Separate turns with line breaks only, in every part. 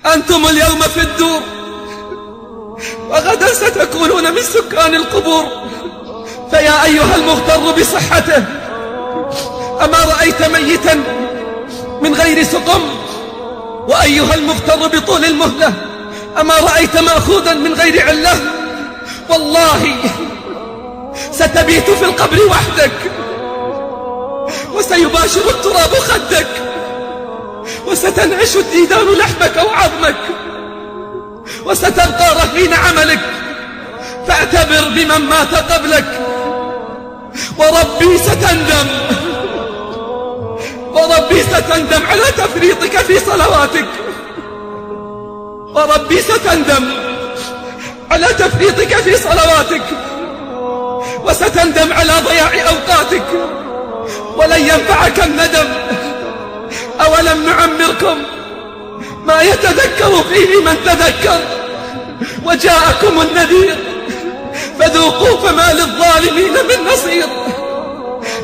أنتم اليوم في الدور وغدا ستكونون من سكان القبور. فيا أيها المغتر بصحته، أما رأيت ميتا من غير سقم؟ وأيها المغتر بطول المهلة، أما رأيت مأخوذا من غير علة؟ والله ستبيت في القبر وحدك، وسيباشر التراب خدك، وستنعش الديدان لحمك وعظمك، وستبقى رهين عملك. فاعتبر بمن مات قبلك، وربي ستندم، وربي ستندم على تفريطك في صلواتك، وربي ستندم على تفريطك في صلواتك، وستندم على ضياع أوقاتك، ولن ينفعك الندم. أولم نعمركم ما يتذكر فيه من تذكر، وجاءكم النذير فذوقوا فما للظالمين من نصير.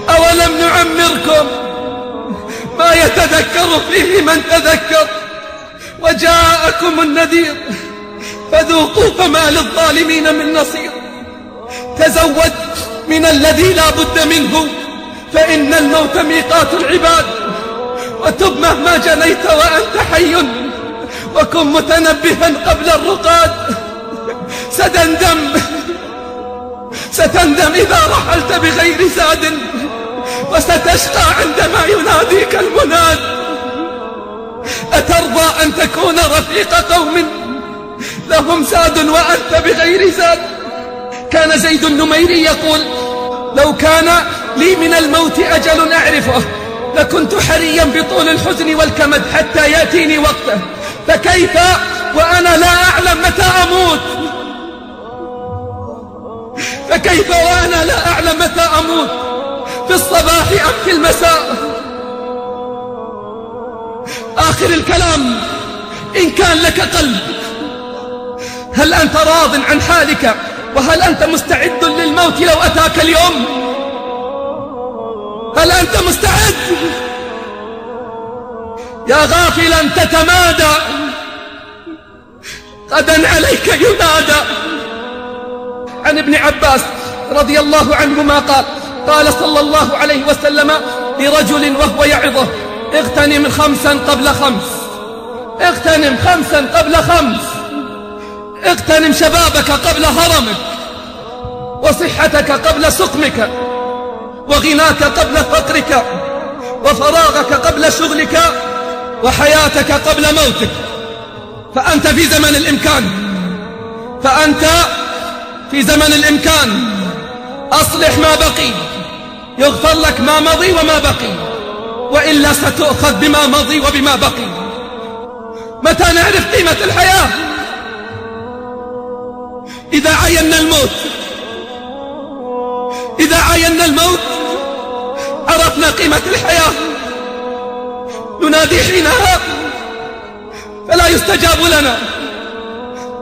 أولم نعمركم ما يتذكر فيه من تذكر، وجاءكم النذير فذوقوا فما للظالمين من نصير. تزود من الذي لا بد منه، فإن الموت ميقات العباد. وتب مهما جنيت وأنت حي، وكن متنبها قبل الرقاد. ستندم إذا رحلت بغير زاد، وستشقى عندما يناديك المناد. أترضى أن تكون رفيق قوم لهم زاد وأنت بغير زاد؟ كان زيد النميري يقول: لو كان لي من الموت أجل أعرفه لكنت حريا بطول الحزن والكمد حتى يأتيني وقته، فكيف وأنا لا أعلم متى أموت؟ فكيف وأنا لا أعلم متى أموت، في الصباح أم في المساء؟ آخر الكلام: إن كان لك قلب، هل أنت راض عن حالك؟ وهل أنت مستعد للموت لو أتاك اليوم؟ هل أنت مستعد؟ يا غافلا تتمادى، غدا عليك ينادى. عن ابن عباس رضي الله عنهما قال صلى الله عليه وسلم لرجل وهو يعظه: اغتنم 5 قبل 5، اغتنم 5 قبل 5، اغتنم شبابك قبل هرمك، وصحتك قبل سقمك، وغناك قبل فقرك، وفراغك قبل شغلك، وحياتك قبل موتك. فأنت في زمن الإمكان، فأنت في زمن الإمكان. أصلح ما بقي، يغفر لك ما مضي وما بقي، وإلا ستؤخذ بما مضي وبما بقي. متى نعرف قيمة الحياة؟ إذا عينا الموت. إذا عينا الموت عرفنا قيمة الحياة. ننادي حينها فلا يستجاب لنا.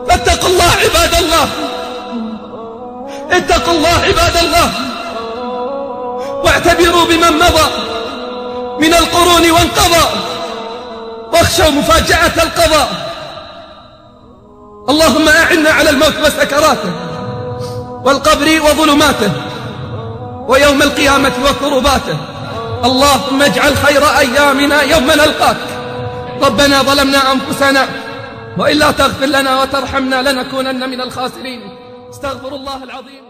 فاتقوا الله عباد الله، اتقوا الله عباد الله، واعتبروا بمن مضى من القرون وانقضى، واخشوا مفاجأة القضاء. اللهم أعنا على الموت وسكراته، والقبر وظلماته، ويوم القيامة وكرباته. اللهم اجعل خير أيامنا يوم نلقاك. ربنا ظلمنا أنفسنا، وإلا تغفر لنا وترحمنا لنكونن من الخاسرين. استغفر الله العظيم.